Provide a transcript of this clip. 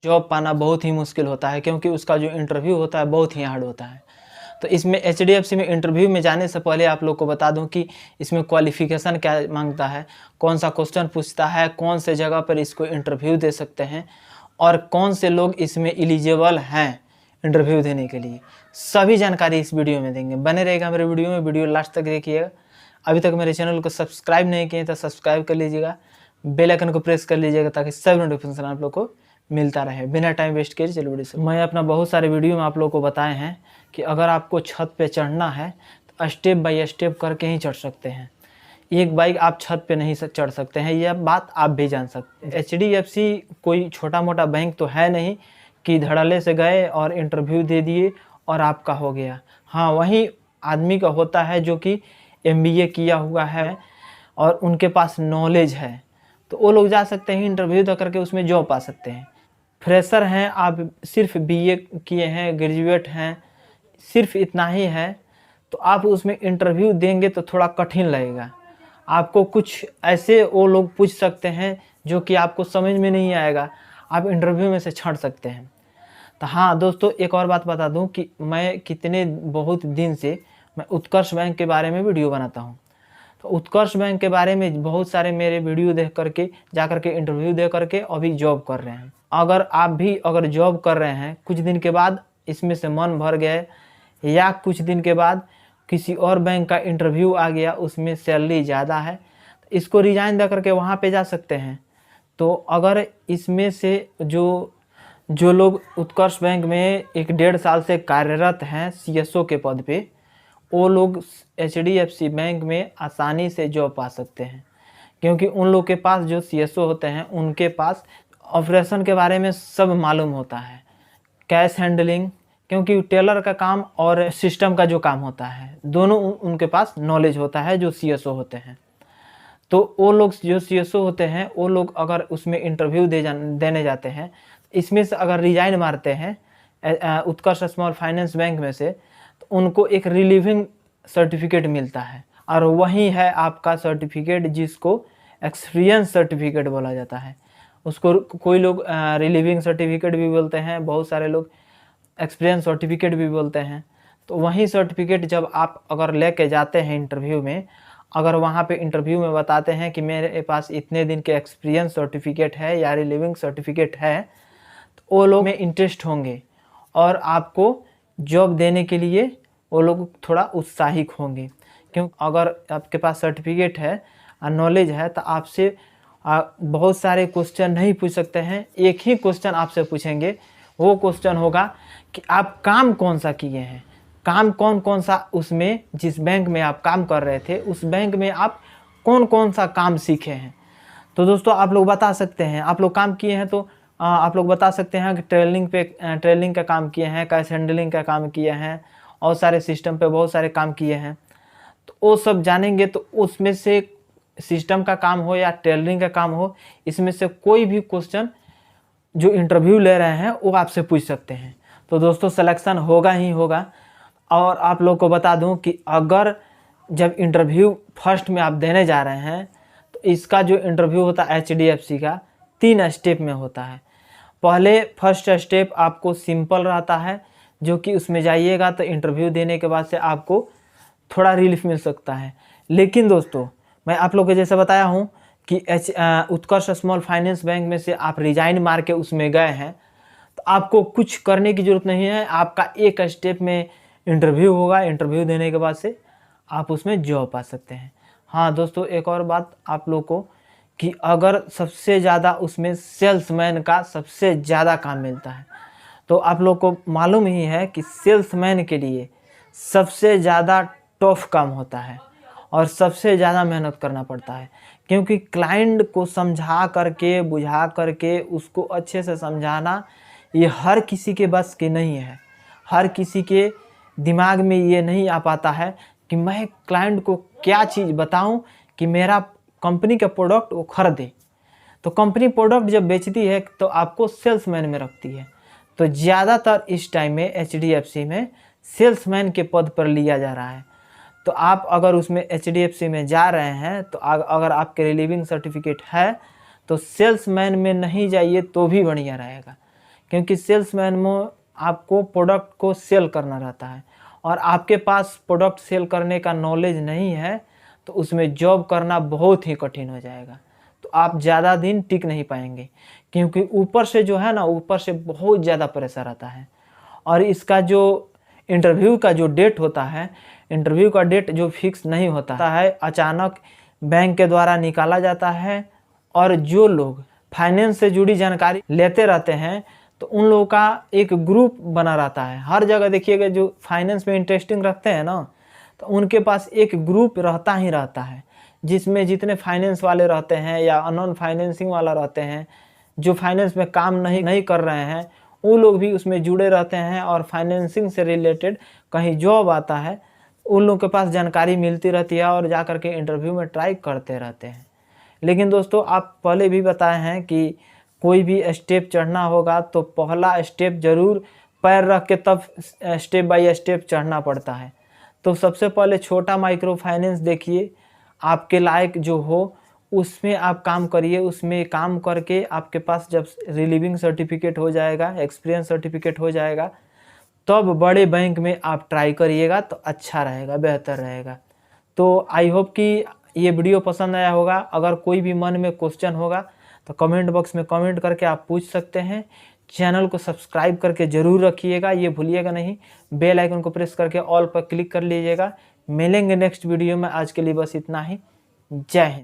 Job पाना बहुत ही मुश्किल होता है, क्योंकि उसका जो इंटरव्यू होता है बहुत ही हार्ड होता है। तो इसमें एचडीएफसी में इंटरव्यू में जाने से पहले आप लोग को बता दूं कि इसमें क्वालिफ़िकेशन क्या मांगता है, कौन सा क्वेश्चन पूछता है, कौन से जगह पर इसको इंटरव्यू दे सकते हैं और कौन से लोग इसमें एलिजिबल हैं इंटरव्यू देने के लिए, सभी जानकारी इस वीडियो में देंगे। बने रहेगा मेरे वीडियो में, वीडियो लास्ट तक देखिएगा। अभी तक मेरे चैनल को सब्सक्राइब नहीं किए तो सब्सक्राइब कर लीजिएगा, बेल आइकन को प्रेस कर लीजिएगा ताकि सब नोटिफिकेशन आप लोग को मिलता रहे। बिना टाइम वेस्ट किए चलो वीडियो से। मैं अपना बहुत सारे वीडियो में आप लोगों को बताए हैं कि अगर आपको छत पे चढ़ना है तो स्टेप बाय स्टेप करके ही चढ़ सकते हैं। एक बाइक आप छत पे नहीं चढ़ सकते हैं, यह बात आप भी जान सकते हैं। एचडीएफसी कोई छोटा मोटा बैंक तो है नहीं कि धड़ल्ले से गए और इंटरव्यू दे दिए और आपका हो गया। हाँ, वही आदमी का होता है जो कि एमबीए किया हुआ है और उनके पास नॉलेज है, तो वो लोग जा सकते हैं इंटरव्यू दे करके उसमें जॉब पा सकते हैं। फ्रेशर हैं, आप सिर्फ बीए किए हैं, ग्रेजुएट हैं, सिर्फ इतना ही है, तो आप उसमें इंटरव्यू देंगे तो थोड़ा कठिन लगेगा। आपको कुछ ऐसे वो लोग पूछ सकते हैं जो कि आपको समझ में नहीं आएगा, आप इंटरव्यू में से छट सकते हैं। तो हाँ दोस्तों, एक और बात बता दूं कि मैं बहुत दिन से मैं उत्कर्ष बैंक के बारे में वीडियो बनाता हूं। तो उत्कर्ष बैंक के बारे में बहुत सारे मेरे वीडियो देख करके जा करके इंटरव्यू दे करके अभी जॉब कर रहे हैं। अगर आप भी अगर जॉब कर रहे हैं, कुछ दिन के बाद इसमें से मन भर गए या कुछ दिन के बाद किसी और बैंक का इंटरव्यू आ गया, उसमें सैलरी ज़्यादा है, तो इसको रिजाइन दे करके वहाँ पे जा सकते हैं। तो अगर इसमें से जो लोग उत्कर्ष बैंक में 1-1.5 साल से कार्यरत हैं सीएसओ के पद पे, वो लोग एचडीएफसी बैंक में आसानी से जॉब पा सकते हैं, क्योंकि उन लोग के पास जो सीएसओ होते हैं उनके पास ऑपरेशन के बारे में सब मालूम होता है, कैश हैंडलिंग, क्योंकि टेलर का काम और सिस्टम का जो काम होता है दोनों उनके पास नॉलेज होता है जो सीएसओ होते हैं। तो वो लोग जो सीएसओ होते हैं वो लोग अगर उसमें इंटरव्यू देने जाते हैं, इसमें से अगर रिजाइन मारते हैं उत्कर्ष स्मॉल फाइनेंस बैंक में से, तो उनको एक रिलीविंग सर्टिफिकेट मिलता है, और वही है आपका सर्टिफिकेट जिसको एक्सपीरियंस सर्टिफिकेट बोला जाता है। उसको कोई लोग रिलीविंग सर्टिफिकेट भी बोलते हैं, बहुत सारे लोग एक्सपीरियंस सर्टिफिकेट भी बोलते हैं। तो वही सर्टिफिकेट जब आप अगर लेके जाते हैं इंटरव्यू में, अगर वहाँ पे इंटरव्यू में बताते हैं कि मेरे पास इतने दिन के एक्सपीरियंस सर्टिफिकेट है या रिलीविंग सर्टिफिकेट है, तो वो लोग में इंटरेस्ट होंगे और आपको जॉब देने के लिए वो लोग थोड़ा उत्साहित होंगे। क्योंकि अगर आपके पास सर्टिफिकेट है और नॉलेज है तो आपसे बहुत सारे क्वेश्चन नहीं पूछ सकते हैं, एक ही क्वेश्चन आपसे पूछेंगे। वो क्वेश्चन होगा कि आप काम कौन सा किए हैं, काम कौन कौन सा, उसमें जिस बैंक में आप काम कर रहे थे उस बैंक में आप कौन कौन सा काम सीखे हैं। तो दोस्तों आप लोग बता सकते हैं, आप लोग काम किए हैं तो आप लोग बता सकते हैं कि ट्रेलिंग का काम किए हैं, कैश हैंडलिंग का काम किए हैं और सारे सिस्टम पे बहुत सारे काम किए हैं। तो वो सब जानेंगे, तो उसमें से सिस्टम का काम हो या टेलरिंग का काम हो, इसमें से कोई भी क्वेश्चन जो इंटरव्यू ले रहे हैं वो आपसे पूछ सकते हैं। तो दोस्तों सिलेक्शन होगा ही होगा। और आप लोग को बता दूं कि अगर जब इंटरव्यू फर्स्ट में आप देने जा रहे हैं, तो इसका जो इंटरव्यू होता है एचडीएफसी का 3 स्टेप में होता है। पहले फर्स्ट स्टेप आपको सिंपल रहता है, जो कि उसमें जाइएगा तो इंटरव्यू देने के बाद से आपको थोड़ा रिलीफ मिल सकता है। लेकिन दोस्तों मैं आप लोग को जैसे बताया हूँ कि उत्कर्ष स्मॉल फाइनेंस बैंक में से आप रिजाइन मार के उसमें गए हैं, तो आपको कुछ करने की ज़रूरत नहीं है। आपका एक स्टेप में इंटरव्यू होगा, इंटरव्यू देने के बाद से आप उसमें जॉब पा सकते हैं। हाँ दोस्तों, एक और बात आप लोग को कि अगर सबसे ज़्यादा उसमें सेल्समैन का सबसे ज़्यादा काम मिलता है, तो आप लोग को मालूम ही है कि सेल्समैन के लिए सबसे ज़्यादा टफ काम होता है और सबसे ज़्यादा मेहनत करना पड़ता है, क्योंकि क्लाइंट को समझा करके बुझा करके उसको अच्छे से समझाना ये हर किसी के बस की नहीं है। हर किसी के दिमाग में ये नहीं आ पाता है कि मैं क्लाइंट को क्या चीज़ बताऊं कि मेरा कंपनी का प्रोडक्ट वो खरीदे। तो कंपनी प्रोडक्ट जब बेचती है तो आपको सेल्समैन में रखती है। तो ज़्यादातर इस टाइम में एचडीएफसी में सेल्समैन के पद पर लिया जा रहा है। तो आप अगर उसमें एचडीएफसी में जा रहे हैं, तो अगर आपके रिलीविंग सर्टिफिकेट है तो सेल्समैन में नहीं जाइए तो भी बढ़िया रहेगा, क्योंकि सेल्समैन में आपको प्रोडक्ट को सेल करना रहता है और आपके पास प्रोडक्ट सेल करने का नॉलेज नहीं है तो उसमें जॉब करना बहुत ही कठिन हो जाएगा। तो आप ज़्यादा दिन टिक नहीं पाएंगे, क्योंकि ऊपर से जो है ना, ऊपर से बहुत ज़्यादा प्रेशर आता है। और इसका जो इंटरव्यू का जो डेट होता है, इंटरव्यू का डेट जो फिक्स नहीं होता है, अचानक बैंक के द्वारा निकाला जाता है। और जो लोग फाइनेंस से जुड़ी जानकारी लेते रहते हैं तो उन लोगों का एक ग्रुप बना रहता है। हर जगह देखिएगा जो फाइनेंस में इंटरेस्टिंग रखते हैं ना, तो उनके पास एक ग्रुप रहता ही रहता है, जिसमें जितने फाइनेंस वाले रहते हैं या नॉन फाइनेंसिंग वाला रहते हैं, जो फाइनेंस में काम नहीं कर रहे हैं, वो लोग भी उसमें जुड़े रहते हैं। और फाइनेंसिंग से रिलेटेड कहीं जॉब आता है, उन लोगों के पास जानकारी मिलती रहती है और जा कर के इंटरव्यू में ट्राई करते रहते हैं। लेकिन दोस्तों, आप पहले भी बताए हैं कि कोई भी स्टेप चढ़ना होगा तो पहला स्टेप ज़रूर पैर रख के तब स्टेप बाय स्टेप चढ़ना पड़ता है। तो सबसे पहले छोटा माइक्रो फाइनेंस देखिए, आपके लायक जो हो उसमें आप काम करिए। उसमें काम करके आपके पास जब रिलीविंग सर्टिफिकेट हो जाएगा, एक्सपीरियंस सर्टिफिकेट हो जाएगा, तब बड़े बैंक में आप ट्राई करिएगा तो अच्छा रहेगा, बेहतर रहेगा। तो आई होप कि ये वीडियो पसंद आया होगा। अगर कोई भी मन में क्वेश्चन होगा तो कमेंट बॉक्स में कमेंट करके आप पूछ सकते हैं। चैनल को सब्सक्राइब करके ज़रूर रखिएगा, ये भूलिएगा नहीं। बेल आइकन को प्रेस करके ऑल पर क्लिक कर लीजिएगा। मिलेंगे नेक्स्ट वीडियो में। आज के लिए बस इतना ही। जय हिंद।